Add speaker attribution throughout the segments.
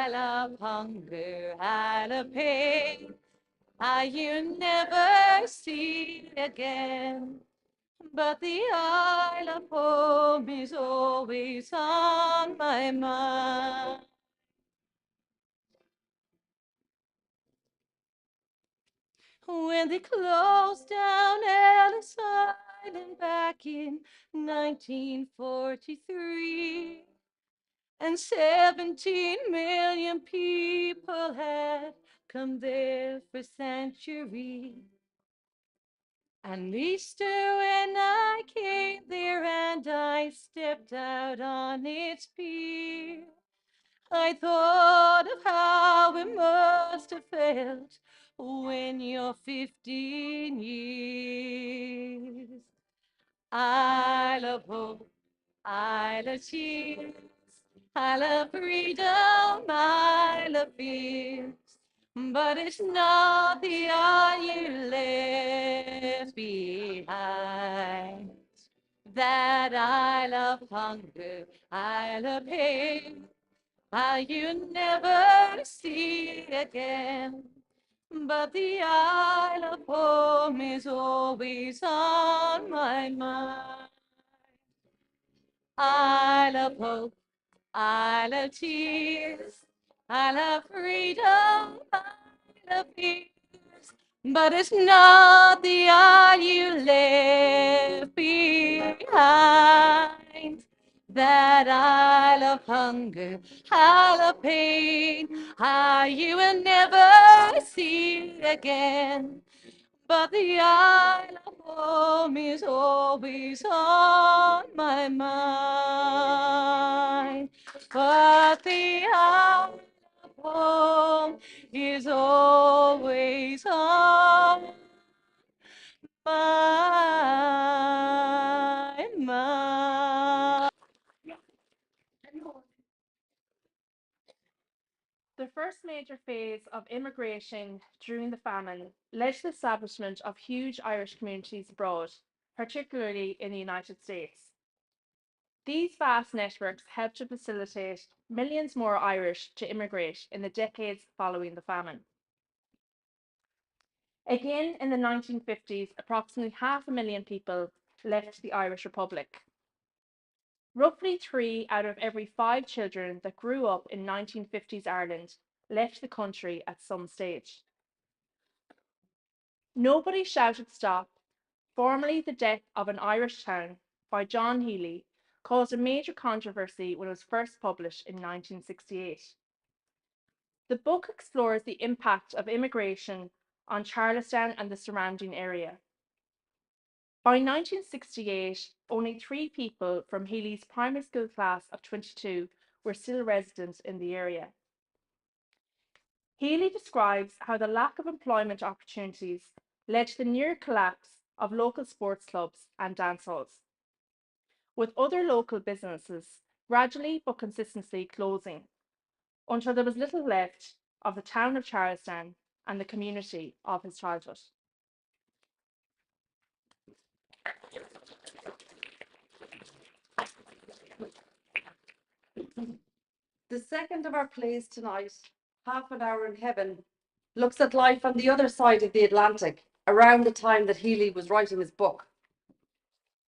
Speaker 1: I love hunger, I love pain. You never see again. But the Isle of home is always on my mind. When they closed down Ellis Island back in 1943, and 17 million people had come there for centuries. And Easter when I came there and I stepped out on its pier, I thought of how it must have felt when you're 15 years. I love hope, I love cheers, I love freedom, I love fears. But it's not the eye you left behind. That I love hunger, I love pain, you never see again. But the Isle of home is always on my mind. I love hope, I love tears, I love freedom, I love peace. But it's not the eye you left behind. That I love hunger, I love pain, you will never see again. But the Isle of home is always on my mind. But the Isle of home is always on my mind.
Speaker 2: The first major phase of immigration during the famine led to the establishment of huge Irish communities abroad, particularly in the United States. These vast networks helped to facilitate millions more Irish to immigrate in the decades following the famine. Again, in the 1950s, approximately 500,000 people left the Irish Republic. Roughly 3 out of every 5 children that grew up in 1950s Ireland left the country at some stage. Nobody Shouted Stop, formerly the death of an Irish town by John Healy, caused a major controversy when it was first published in 1968. The book explores the impact of immigration on Charlestown and the surrounding area. By 1968, only 3 people from Healy's primary school class of 22 were still residents in the area. Healy describes how the lack of employment opportunities led to the near collapse of local sports clubs and dance halls, with other local businesses gradually but consistently closing until there was little left of the town of Charlestown and the community of his childhood.
Speaker 3: The second of our plays tonight, Half an Hour in Heaven, looks at life on the other side of the Atlantic, around the time that Healy was writing his book.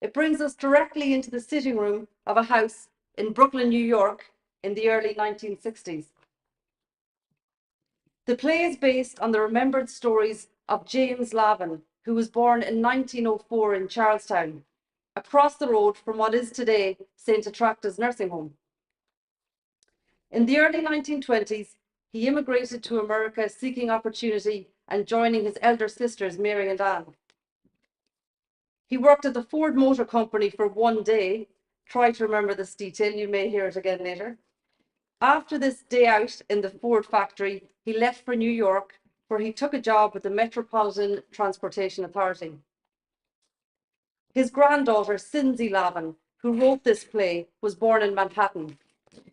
Speaker 3: It brings us directly into the sitting room of a house in Brooklyn, New York, in the early 1960s. The play is based on the remembered stories of James Lavin, who was born in 1904 in Charlestown, across the road from what is today St. Attracta's nursing home. In the early 1920s, he immigrated to America seeking opportunity and joining his elder sisters, Mary and Anne. He worked at the Ford Motor Company for one day. Try to remember this detail, you may hear it again later. After this day out in the Ford factory, he left for New York, where he took a job with the Metropolitan Transportation Authority. His granddaughter, Cindy Lavin, who wrote this play, was born in Manhattan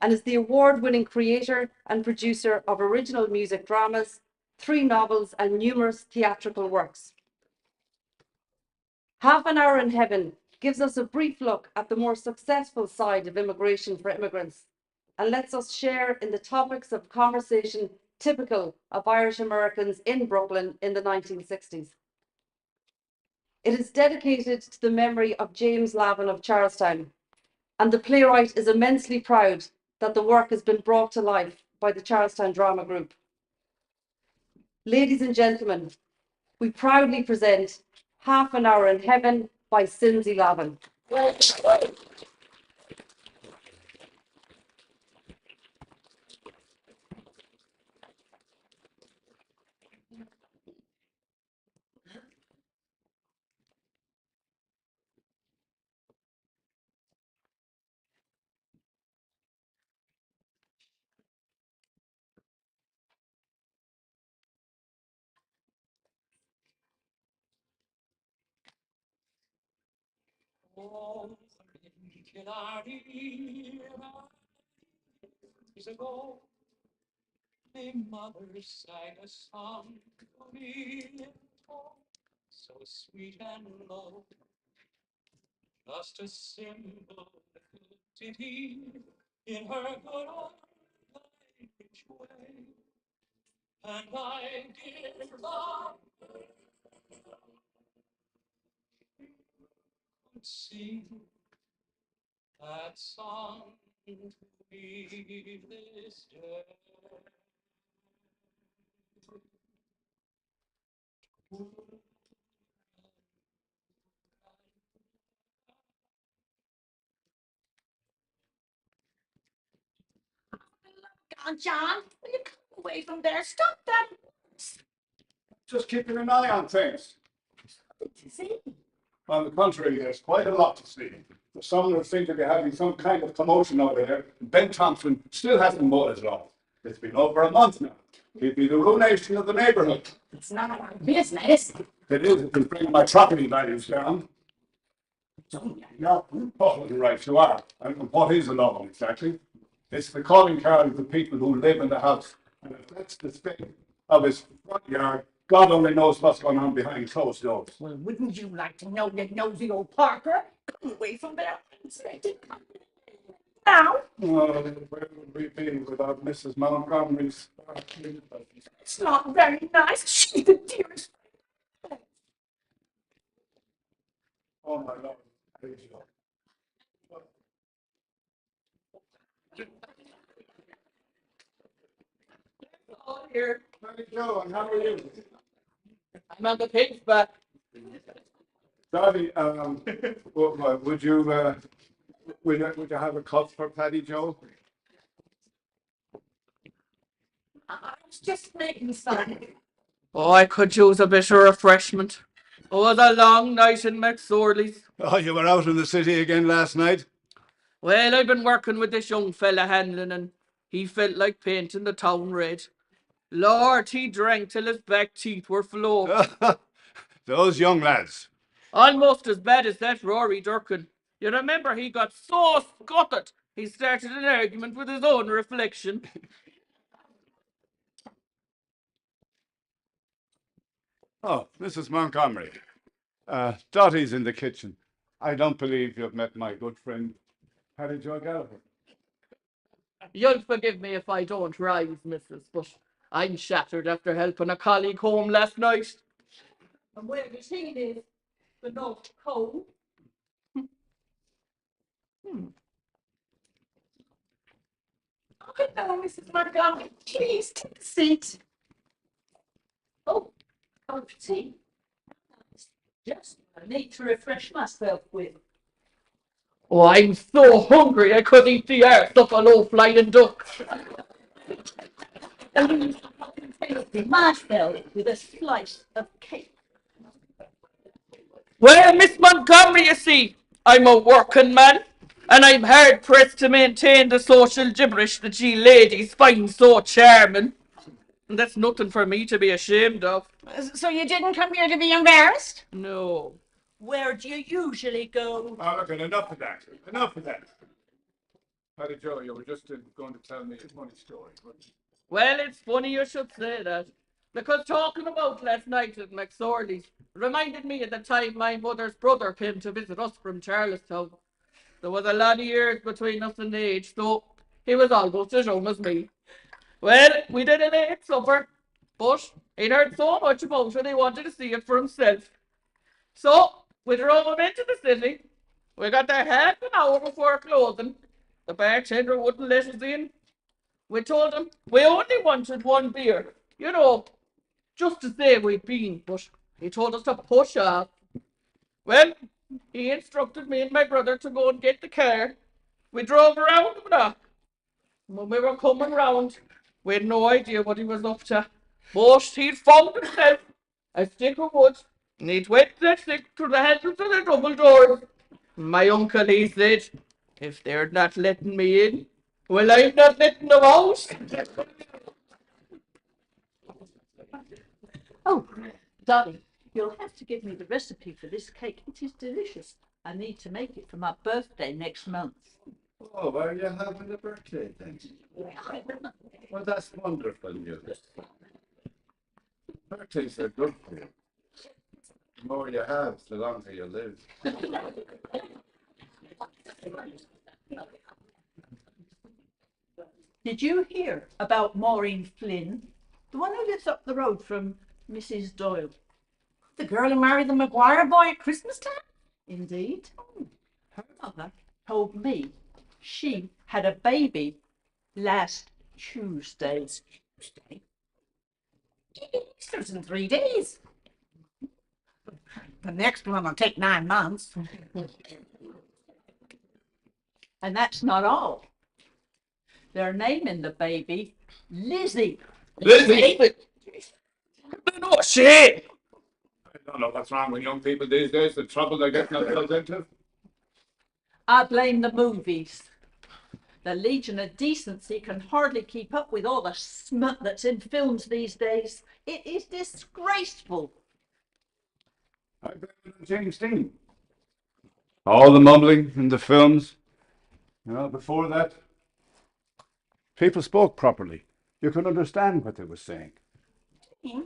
Speaker 3: and is the award-winning creator and producer of original music dramas, 3 novels, and numerous theatrical works. Half an Hour in Heaven gives us a brief look at the more successful side of immigration for immigrants, and lets us share in the topics of conversation typical of Irish Americans in Brooklyn in the 1960s. It is dedicated to the memory of James Lavin of Charlestown, and the playwright is immensely proud that the work has been brought to life by the Charlestown Drama Group. Ladies and gentlemen, we proudly present Half an Hour in Heaven by Cindy Lavin.
Speaker 1: Years ago, my mother sang a song to me in tone so sweet and low, just a simple ditty in her good old Irish way, and I did love to sing that song to me this day.
Speaker 4: on, John. Will you come away from there? Stop that.
Speaker 5: Just keeping an eye on things.
Speaker 4: To see.
Speaker 5: On the contrary, there's quite a lot to see. The Summoners seem to be having some kind of commotion over there. Ben Thompson still hasn't bought his law. It's been over a month now. He'd be the ruination of the neighbourhood.
Speaker 4: It's none of our business.
Speaker 5: It is. It can bring my property values down.
Speaker 4: Don't you
Speaker 5: No, oh, right, you are. And what is a law exactly? It's the calling card of the people who live in the house. And if that's the state of his front yard, God only knows what's going on behind closed doors.
Speaker 4: Well, wouldn't you like to know, you nosy old Parker? Come away from there. Now,
Speaker 5: Where would we be without Mrs. Montgomery's?
Speaker 4: it's not very nice. She's the dearest.
Speaker 5: Oh, my Lord. Praise you.
Speaker 1: Oh, here,
Speaker 5: Hey, Joe, and how are you?
Speaker 1: I'm on the pig's back.
Speaker 5: Daddy, would you have a cup for Paddy Joe?
Speaker 4: I was just making some.
Speaker 1: Oh, I could use a bit of refreshment. It was a long night in McSorley's.
Speaker 5: Oh, you were out in the city again last night?
Speaker 1: Well, I've been working with this young fella handling, and he felt like painting the town red. Lord, he drank till his back teeth were flowing.
Speaker 5: Those young lads.
Speaker 1: Almost as bad as that Rory Durkin. You remember he got so scuttered, he started an argument with his own reflection.
Speaker 5: Oh, Mrs. Montgomery. Dottie's in the kitchen. I don't believe you've met my good friend, Paddy Joe Gallagher.
Speaker 1: You'll forgive me if I don't rise, missus, but I'm shattered after helping a colleague home last night.
Speaker 4: And where does he live? The North Pole. Oh, hello, Mrs. Montgomery. Please take a seat. Oh, comfy. Just what I need to refresh myself with.
Speaker 1: Oh, I'm so hungry I could eat the arse off a low-flying duck.
Speaker 4: And tasty marshmallow with a slice of cake.
Speaker 1: Well, Miss Montgomery, you see, I'm a working man, and I'm hard pressed to maintain the social gibberish that ye ladies find so charming. And that's nothing for me to be ashamed of.
Speaker 4: So you didn't come here to be embarrassed?
Speaker 1: No.
Speaker 4: Where do you usually go?
Speaker 5: Oh, look, enough of that. Enough of that. Paddy Joe, you were just going to tell me a funny story.
Speaker 1: Well, it's funny you should say that, because talking about last night at McSorley's reminded me of the time my mother's brother came to visit us from Charlestown. There was a lot of years between us in age, so
Speaker 4: He was almost as young as me. Well, we did a late supper, but he'd heard so much about it he wanted to see it for himself. So we drove him into the city. We got there half an hour before closing. The bartender wouldn't let us in. We told him we only wanted one beer, you know, just to say we'd been, but he told us to push off. Well, he instructed me and my brother to go and get the car. We drove around the block. When we were coming round, we had no idea what he was up to. But he'd found himself a stick of wood, and he'd wet that stick to the handles of the double doors. My uncle, he said, if they're not letting me in, well, I'm not letting them out.
Speaker 6: Oh, darling, you'll have to give me the recipe for this cake. It is delicious. I need to make it for my birthday next month.
Speaker 5: Oh, are you having a birthday then? Well, that's wonderful news. Birthdays are good for you. The more you have, the longer you live.
Speaker 6: Did you hear about Maureen Flynn? The one who lives up the road from Mrs. Doyle.
Speaker 4: The girl who married the Maguire boy at Christmas time?
Speaker 6: Indeed. Her mother told me she had a baby last Tuesday.
Speaker 4: Easter's in 3 days. The next one will take 9 months.
Speaker 6: And that's not all. They're naming the baby Lizzie.
Speaker 4: Lizzie? No shit!
Speaker 5: I don't know what's wrong with young people these days, the trouble they're getting themselves into.
Speaker 6: I blame the movies. The Legion of Decency can hardly keep up with all the smut that's in films these days. It is disgraceful.
Speaker 5: I blame it on James Dean. All the mumbling in the films. You know, before that, people spoke properly. You could understand what they were saying.
Speaker 4: I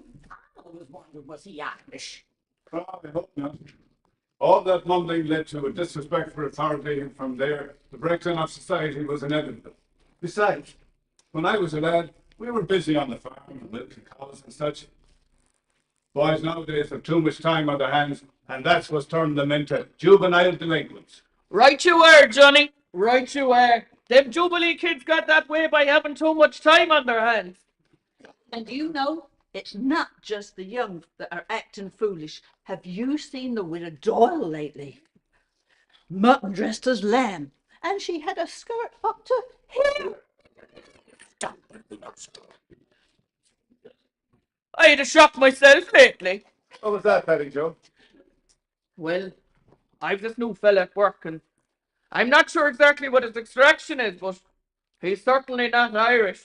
Speaker 4: always wondered, was he Irish?
Speaker 5: Oh, I hope not. All that mumbling led to a disrespect for authority, and from there, the breakdown of society was inevitable. Besides, when I was a lad, we were busy on the farm and milking cows and such. Boys nowadays have too much time on their hands, and that's what's turned them into juvenile delinquents.
Speaker 4: Right you are, Johnny. Right you are. Them Jubilee kids got that way by having too much time on their hands.
Speaker 6: And you know, it's not just the young that are acting foolish. Have you seen the Widow Doyle lately? Mutton dressed as lamb, and she had a skirt up to here.
Speaker 4: I had a shock myself lately.
Speaker 5: What was that, Paddy Joe?
Speaker 4: Well, I've this new fella at work, and I'm not sure exactly what his extraction is, but he's certainly not Irish.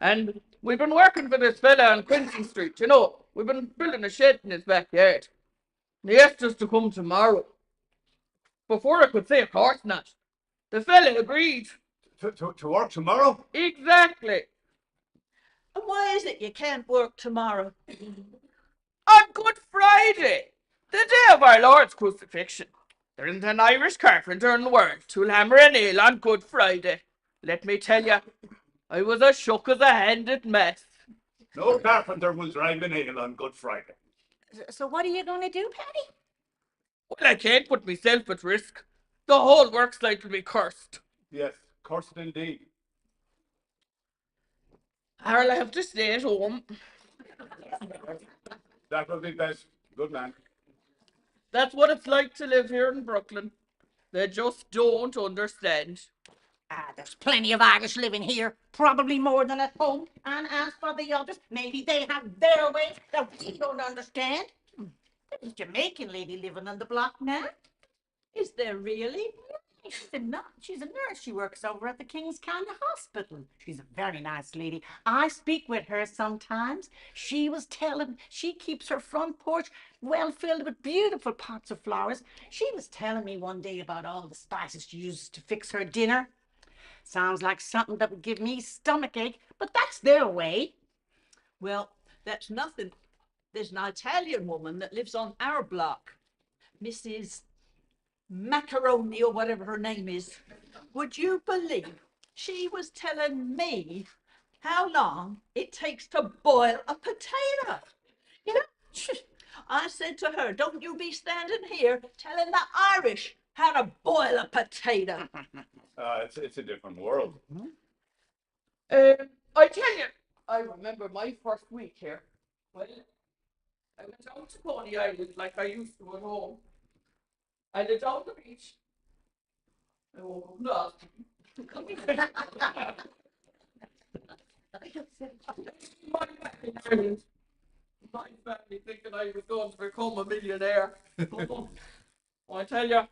Speaker 4: And we've been working for this fella on Quincy Street, you know. We've been building a shed in his backyard. He asked us to come tomorrow. Before I could say, of course not, the fella agreed.
Speaker 5: To work tomorrow?
Speaker 4: Exactly.
Speaker 6: And why is it you can't work tomorrow?
Speaker 4: On Good Friday, the day of our Lord's crucifixion. There isn't an Irish carpenter in the world who'll hammer a nail on Good Friday. Let me tell you, I was as shook as a hand at mass.
Speaker 5: No carpenter will drive a nail on Good Friday.
Speaker 4: So what are you going to do, Paddy? Well, I can't put myself at risk. The whole worksite will be cursed.
Speaker 5: Yes, cursed indeed.
Speaker 4: I'll have to stay at home.
Speaker 5: That will be best. Good man.
Speaker 4: That's what it's like to live here in Brooklyn. They just don't understand.
Speaker 7: There's plenty of Irish living here, probably more than at home. And as for the others, maybe they have their ways that we don't understand. There's a Jamaican lady living on the block now.
Speaker 6: Is there really?
Speaker 7: She's a nurse. She works over at the King's County Hospital. She's a very nice lady. I speak with her sometimes. She was telling, she keeps her front porch well filled with beautiful pots of flowers. She was telling me one day about all the spices she uses to fix her dinner. Sounds like something that would give me stomachache, but that's their way.
Speaker 6: Well, that's nothing. There's an Italian woman that lives on our block, Mrs. Macaroni or whatever her name is. Would you believe She was telling me how long it takes to boil a potato. You know, I said to her, don't you be standing here telling the Irish how to boil a potato.
Speaker 5: It's a different world.
Speaker 4: I tell you, I remember my first week here. Well, I went out to Coney Island like I used to at home. I lived on the beach. I woke up last. My family, my family thinking I was going to become a millionaire. I tell you,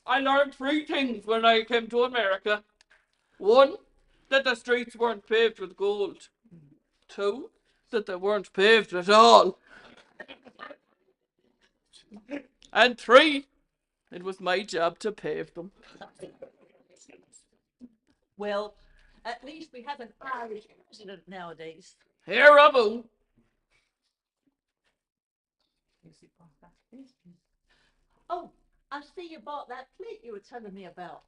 Speaker 4: I learned three things when I came to America. One, that the streets weren't paved with gold. Two, that they weren't paved at all. And three, it was my job to pave them.
Speaker 6: Well, at least we have an Irish president nowadays.
Speaker 4: Here I move.
Speaker 6: Oh, I see you bought that plate you were telling me about.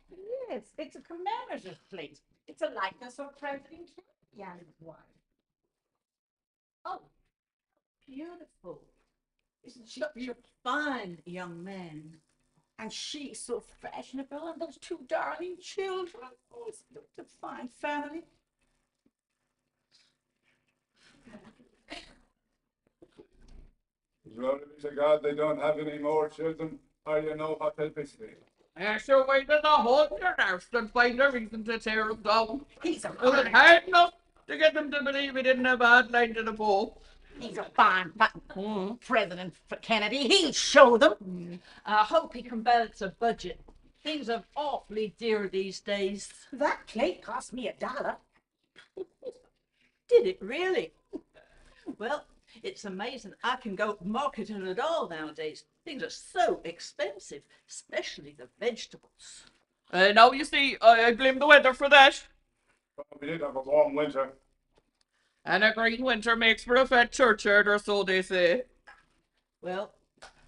Speaker 7: Yes, it's a commemorative plate. It's a likeness of President Kennedy and his wife.
Speaker 6: Oh, beautiful. Isn't she a fine young man?
Speaker 7: And she's so fashionable, and those two darling children. Oh, it's a fine family.
Speaker 5: Glory be to God, they don't have any more children, or you know what they'll be saying.
Speaker 4: I sure waited a whole year now to find a reason to tear him down.
Speaker 7: He's a
Speaker 4: It was
Speaker 7: fine,
Speaker 4: hard enough to get them to believe he didn't have a hard line to the bow.
Speaker 7: President Kennedy. He'll show them.
Speaker 6: I hope he can balance a budget. Things are awfully dear these days.
Speaker 7: That plate cost me $1.
Speaker 6: Did it really? Well, it's amazing I can go marketing at all nowadays. Things are so expensive, especially the vegetables.
Speaker 4: Now you see, I blame the weather for that.
Speaker 5: Well, we did have a warm winter.
Speaker 4: And a green winter makes for a fat churchyard, or so they say.
Speaker 6: Well,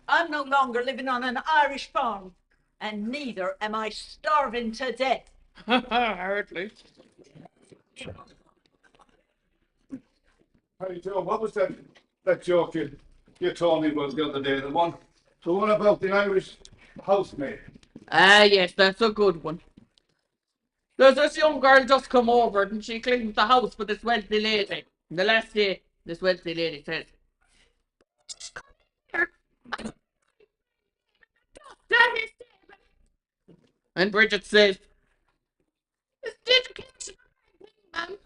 Speaker 6: I'm no longer living on an Irish farm, and neither am I starving to death.
Speaker 4: Hardly.
Speaker 5: Hey Joe, what was that joke you told me was the other day? The one about the Irish housemaid.
Speaker 4: Ah, yes, that's a good one. There's this young girl just come over and she cleans the house for this wealthy lady. The last day, this wealthy lady says, and Bridget says, it's education, ma'am.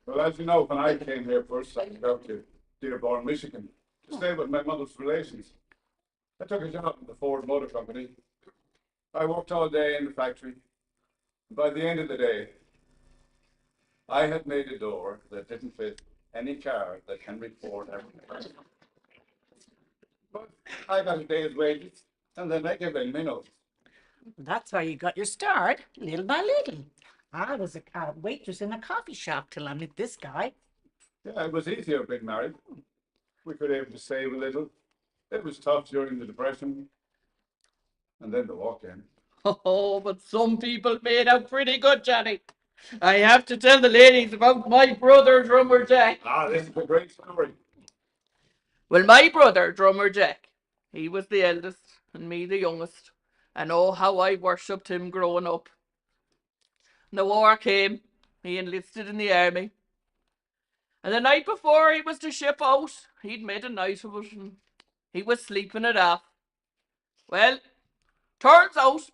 Speaker 5: Well, as you know, when I came here first, I came out to Dearborn, Michigan, to stay with my mother's relations. I took a job in the Ford Motor Company. I worked all day in the factory. By the end of the day, I had made a door that didn't fit any car that Henry Ford ever made. But I got a day's wages, and then I gave in my notes.
Speaker 7: That's how you got your start, little by little. I was a waitress in a coffee shop till I met this guy.
Speaker 5: Yeah, it was easier being married. We could able to save a little. It was tough during the Depression, and then the walk-in.
Speaker 4: Oh, but some people made out pretty good, Johnny. I have to tell the ladies about my brother, Drummer Jack.
Speaker 5: Ah, this is a great story.
Speaker 4: Well, my brother, Drummer Jack, he was the eldest and me the youngest. And oh, how I worshipped him growing up. The war came, he enlisted in the army. And the night before he was to ship out, he'd made a night of it and he was sleeping it off. Well, turns out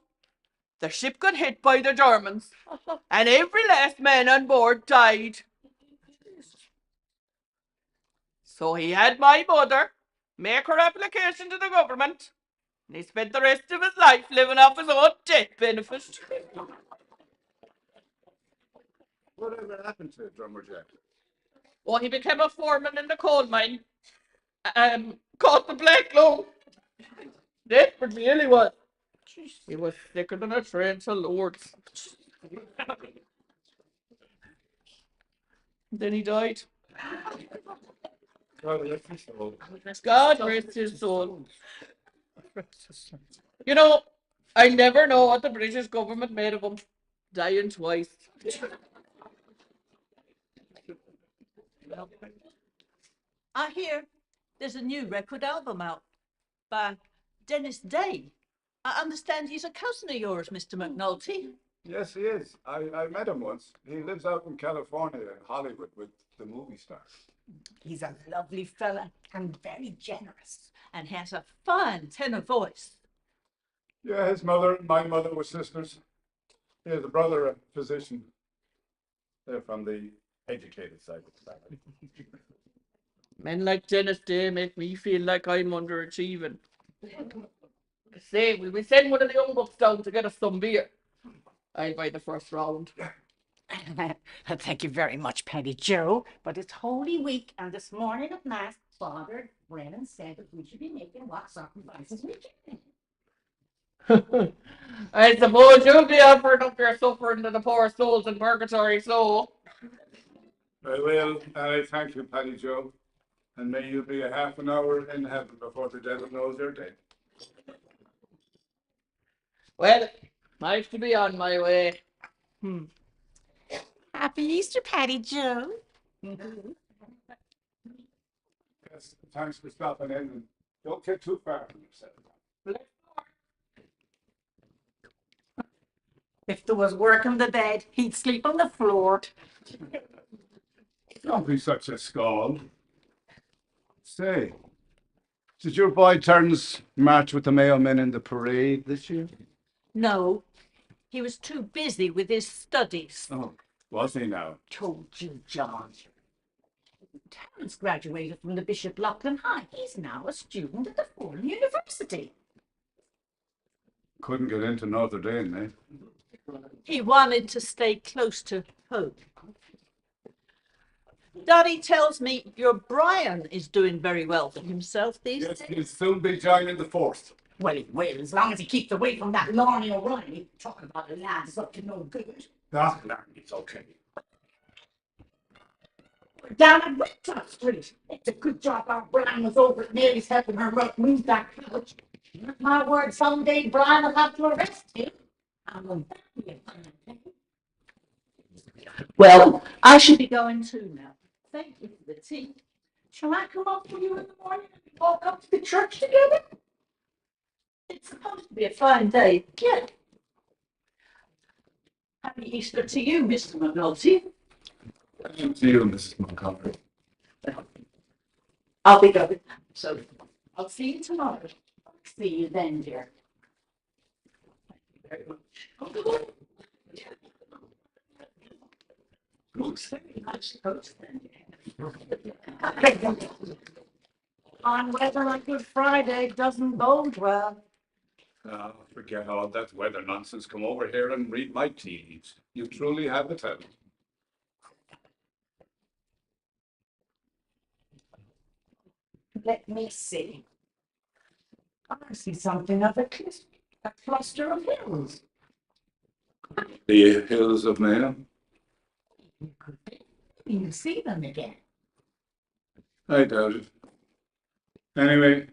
Speaker 4: the ship got hit by the Germans and every last man on board died. So he had my mother make her application to the government, and he spent the rest of his life living off his own death benefit.
Speaker 5: Whatever happened to Drummer Jack?
Speaker 4: Oh, he became a foreman in the coal mine. Caught the black lung. Desperately ill he was. He was sicker than a train to Lourdes. Then he died.
Speaker 5: God rest his soul.
Speaker 4: God rest his soul.
Speaker 8: You know, I never know what the British government made of them. Dying twice.
Speaker 6: I hear there's a new record album out by Dennis Day. I understand he's a cousin of yours, Mr. McNulty.
Speaker 5: Yes, he is. I met him once. He lives out in California, in Hollywood, with the movie stars.
Speaker 7: He's a lovely fella and very generous.
Speaker 6: And has a fine tenor voice.
Speaker 5: Yeah, his mother and my mother were sisters. He has a brother, a physician. They're from the educated side of the family.
Speaker 8: Men like Dennis Day make me feel like I'm underachieving. Say, will we send one of the young bucks down to get us some beer? I'll buy the first round.
Speaker 7: Thank you very much, Paddy Joe. But it's Holy Week, and this morning at Mass, Father Brennan said that we should be making what sacrifices we can.
Speaker 8: I suppose you'll be offering up your suffering to the poor souls in purgatory, so.
Speaker 5: I will, and I thank you, Paddy Joe. And may you be a half an hour in heaven before the devil knows you're dead.
Speaker 8: Well, nice to be on my way.
Speaker 7: Happy Easter, Paddy Joe.
Speaker 5: Yes, thanks for stopping in, and don't get too far from yourself.
Speaker 7: If there was work in the bed, he'd sleep on the floor.
Speaker 5: Don't be such a scald. Say, did your boy Terence march with the Mayo men in the parade this year?
Speaker 6: No, he was too busy with his studies.
Speaker 5: Oh, was he now?
Speaker 7: Told you, John. Terence graduated from the Bishop Lachlan High. He's now a student at the Foreign University.
Speaker 5: Couldn't get into Notre Dame, eh?
Speaker 6: He wanted to stay close to home. Daddy tells me your Brian is doing very well for himself these
Speaker 5: Yes,
Speaker 6: days.
Speaker 5: he'll soon be joining the force.
Speaker 7: Well, he will, as long as he keeps away from that Lorne O'Reilly. Talking about a lad is up to no good.
Speaker 5: Ah, no, it's okay.
Speaker 7: We're down at Redtop Street. It's a good job our Brian was over at Mary's helping her move that couch. My word, someday Brian will have to arrest him. And will that be a fine thing?
Speaker 6: Well, I should be going too now. Thank you for the tea.
Speaker 7: Shall I come up with you in the morning and we walk up to the church together?
Speaker 6: It's supposed to be a fine day. Yeah. Happy Easter to you, Mr. McNulty.
Speaker 5: And to you, Mrs. Montgomery.
Speaker 6: I'll be going.
Speaker 7: So I'll see you tomorrow. See you then, dear.
Speaker 6: Very much. Looks very nice coast then.
Speaker 7: On weather on Good Friday doesn't bode well.
Speaker 5: Ah, forget all that weather nonsense. Come over here and read my tea leaves. You truly have the talent.
Speaker 7: Let me see. I see something of a cluster of hills.
Speaker 5: The hills of Mayo.
Speaker 7: You could be. You see them again.
Speaker 5: I doubt it. Anyway,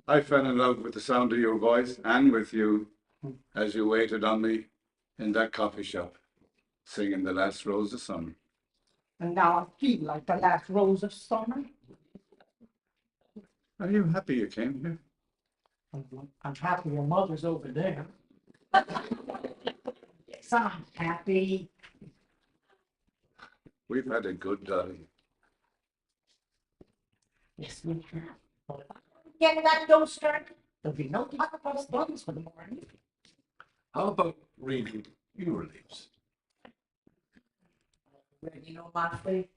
Speaker 5: I fell in love with the sound of your voice and with you as you waited on me in that coffee shop, singing The Last Rose of Summer.
Speaker 7: And now I feel like the last rose of summer.
Speaker 5: Are you happy you came here?
Speaker 7: I'm happy your mother's over there. Yes, I'm happy.
Speaker 5: We've had a good day.
Speaker 7: Yes, we have. But if I don't get that dough started, there'll be no talk about buns for the morning.
Speaker 5: How about reading your leaves?
Speaker 7: You know, Motley,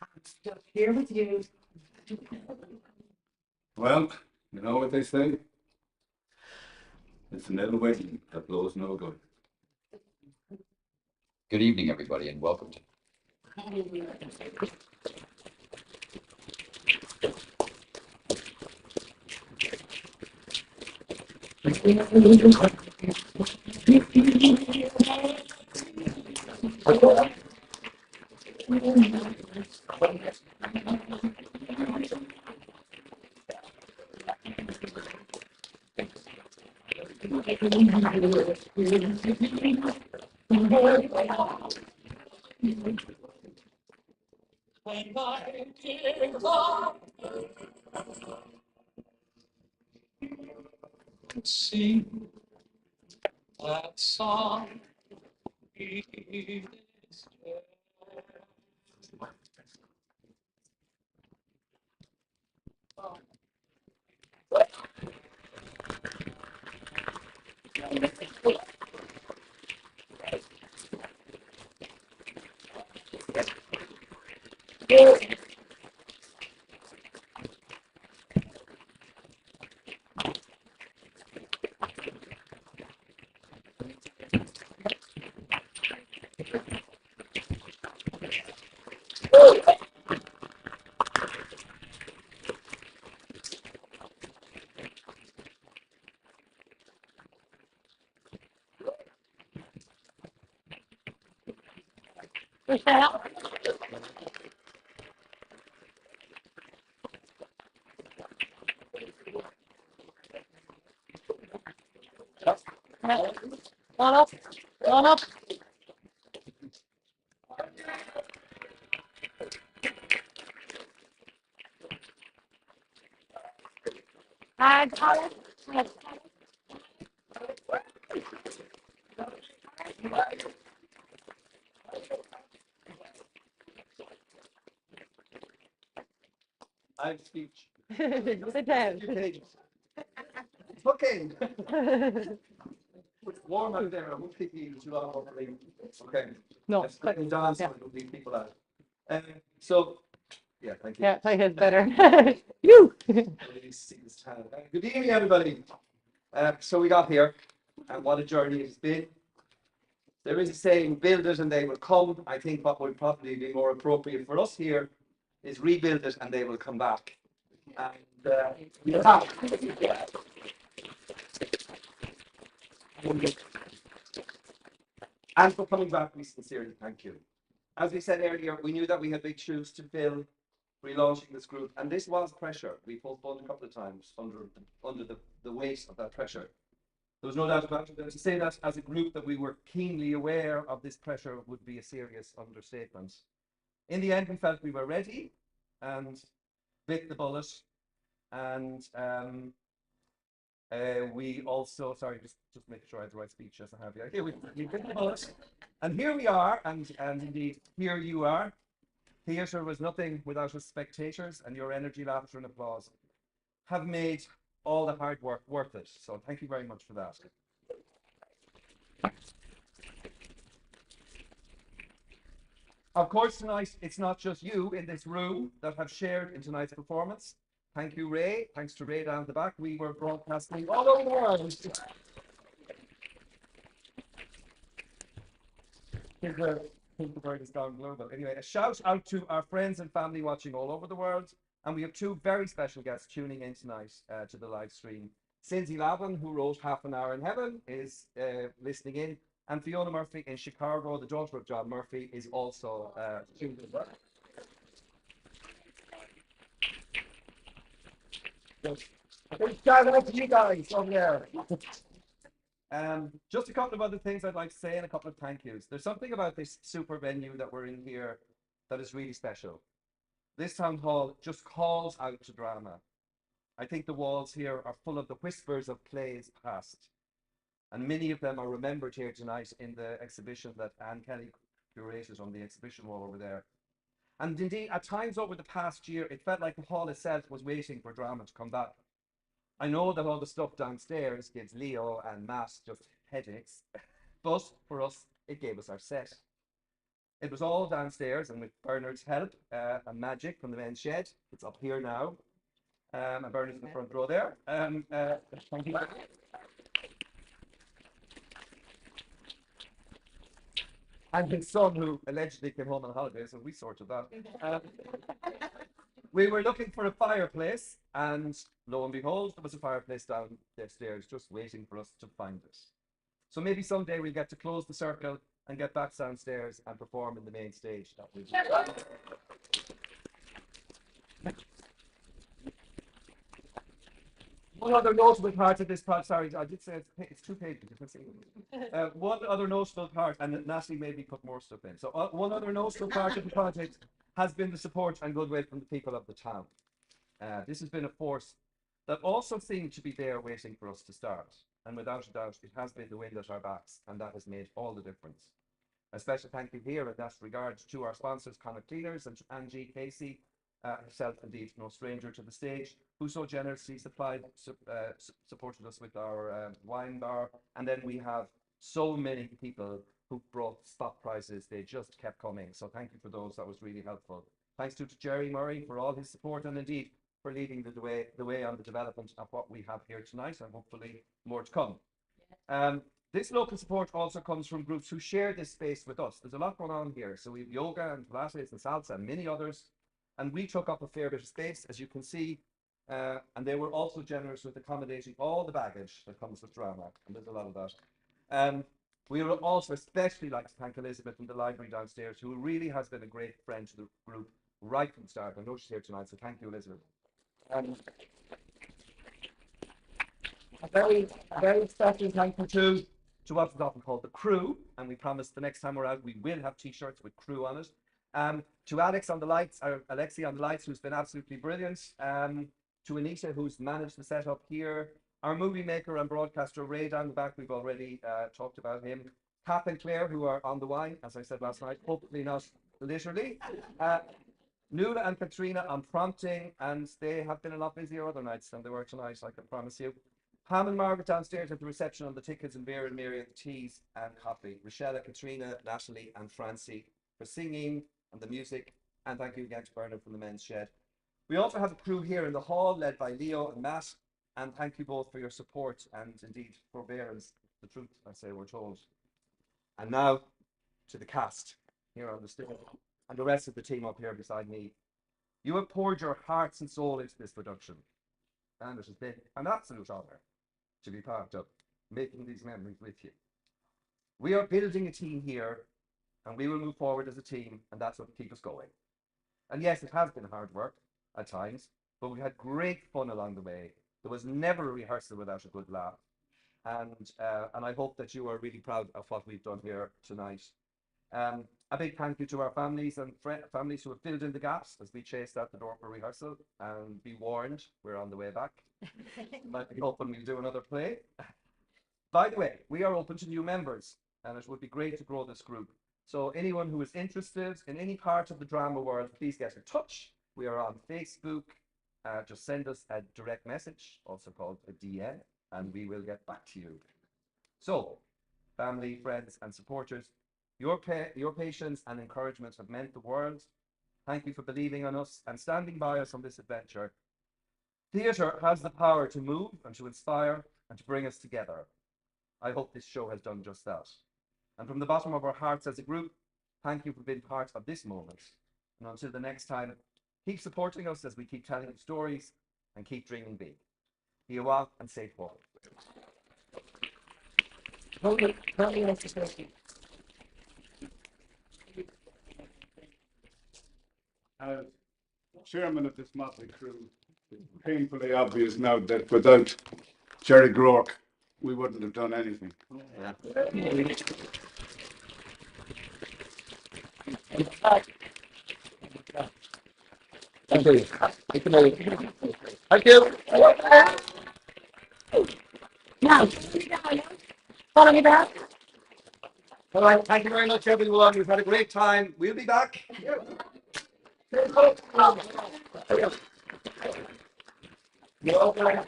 Speaker 7: I'm still here with you.
Speaker 5: Well, you know what they say? It's an ill wind that blows no good.
Speaker 9: Good evening, everybody, and welcome to
Speaker 8: When I give up, sing that song. On up, on up. I have speech.
Speaker 1: Sit down.
Speaker 8: Okay. It's warm out there. I won't keep you too long. Hopefully. Okay.
Speaker 1: No,
Speaker 8: Let's quickly down so
Speaker 1: yeah.
Speaker 8: I don't leave people out. So, yeah, thank you.
Speaker 1: Yeah, I guess better. You.
Speaker 8: Please see this town. Good evening, everybody. So we got here, and what a journey it's been. There is a saying, build it and they will come. I think what would probably be more appropriate for us here is rebuild it and they will come back. And we have. And for coming back, we sincerely thank you. As we said earlier, we knew that we had big shoes to fill relaunching this group, and this was pressure. We postponed a couple of times under the weight of that pressure. There was no doubt about it. To say that as a group that we were keenly aware of this pressure would be a serious understatement. In the end, we felt we were ready and bit the bullet, and we also, sorry, just make sure I have the right speech as I have here. We bit the bullet, and here we are, and indeed here you are. Theatre was nothing without us spectators, and your energy, laughter, and applause have made all the hard work worth it. So thank you very much for that. Of course, tonight it's not just you in this room that have shared in tonight's performance. Thank you, Ray. Thanks to Ray down the back. We were broadcasting all over the world. Hindenburg has gone global. Anyway, a shout out to our friends and family watching all over the world. And we have two very special guests tuning in tonight to the live stream. Cindy Lavin, who wrote Half an Hour in Heaven, is listening in. And Fiona Murphy in Chicago, the daughter of John Murphy, is also tuned in. Shout out to you guys over there. Just a couple of other things I'd like to say and a couple of thank yous. There's something about this super venue that we're in here that is really special. This town hall just calls out to drama. I think the walls here are full of the whispers of plays past. And many of them are remembered here tonight in the exhibition that Anne Kelly curated on the exhibition wall over there. And indeed, at times over the past year, it felt like the hall itself was waiting for drama to come back. I know that all the stuff downstairs gives Leo and Matt just headaches, but for us, it gave us our set. It was all downstairs, and with Bernard's help and magic from the men's shed, it's up here now. And Bernard's in the front row there. Thank you. And his son, who allegedly came home on holidays, and we sorted that. We were looking for a fireplace, and lo and behold, there was a fireplace down the stairs just waiting for us to find it. So maybe someday we'll get to close the circle and get back downstairs and perform in the main stage. That would be
Speaker 10: One other notable part of this project, sorry, I did say it's 2 pages, you can see. One other notable part, and Natalie made me put more stuff in. So one other notable part of the project has been the support and goodwill from the people of the town. This has been a force that also seemed to be there waiting for us to start. And without a doubt, it has been the wind at our backs, and that has made all the difference. A special thank you here in that regard to our sponsors, Connacht Cleaners and Angie Casey, herself indeed no stranger to the stage, who so generously supported us with our wine bar. And then we have so many people who brought spot prizes. They just kept coming. So thank you for those. That was really helpful. Thanks to Jerry Murray for all his support, and indeed for leading the way on the development of what we have here tonight, and hopefully more to come. This local support also comes from groups who share this space with us. There's a lot going on here. So we have yoga and Pilates and salsa and many others. And we took up a fair bit of space, as you can see. And they were also generous with accommodating all the baggage that comes with drama. And there's a lot of that. We would also especially like to thank Elizabeth from the library downstairs, who really has been a great friend to the group right from the start. I know she's here tonight, so thank you, Elizabeth. A very special thank you to what is often called the crew, and we promise the next time we're out we will have t-shirts with crew on it. To Alex on the lights, or Alexi on the lights, who's been absolutely brilliant. To Anita, who's managed the setup here. Our movie maker and broadcaster Ray down the back, we've already talked about him. Cap and Claire, who are on the wine, as I said last night, hopefully not literally. Nuala and Katrina on prompting, and they have been a lot busier other nights than they were tonight, I can promise you. Pam and Margaret downstairs at the reception on the tickets, and Vera and Mary at the teas and coffee. Rochelle, Katrina, Natalie and Francie for singing and the music, and thank you again to Bernard from the men's shed. We also have a crew here in the hall led by Leo and Matt, and thank you both for your support and indeed forbearance. The truth, I say, we're told. And now to the cast here on the stage and the rest of the team up here beside me. You have poured your hearts and soul into this production, and it has been an absolute honor to be part of making these memories with you. We are building a team here, and we will move forward as a team, and that's what will keep us going. And yes, it has been hard work at times, but we had great fun along the way. There was never a rehearsal without a good laugh, and I hope that you are really proud of what we've done here tonight. A big thank you to our families and families who have filled in the gaps as we chased out the door for rehearsal, and be warned, we're on the way back. Might be hoping we'll do another play. By the way, we are open to new members, and it would be great to grow this group. So anyone who is interested in any part of the drama world, please get in touch. We are on Facebook. Just send us a direct message, also called a DM, and we will get back to you. So, family, friends, and supporters, your patience and encouragement have meant the world. Thank you for believing on us and standing by us on this adventure. Theatre has the power to move and to inspire and to bring us together. I hope this show has done just that. And from the bottom of our hearts as a group, thank you for being part of this moment. And until the next time, keep supporting us as we keep telling you stories and keep dreaming big. Be well and safe forward.
Speaker 5: As chairman of this motley crew, it's painfully obvious now that without Jerry Groark, we wouldn't have done anything.
Speaker 10: Yeah.
Speaker 8: Thank you. Thank you. Now, follow me back.
Speaker 10: All right, thank you very much, everyone. We've had a great time. We'll be back.
Speaker 8: You're okay.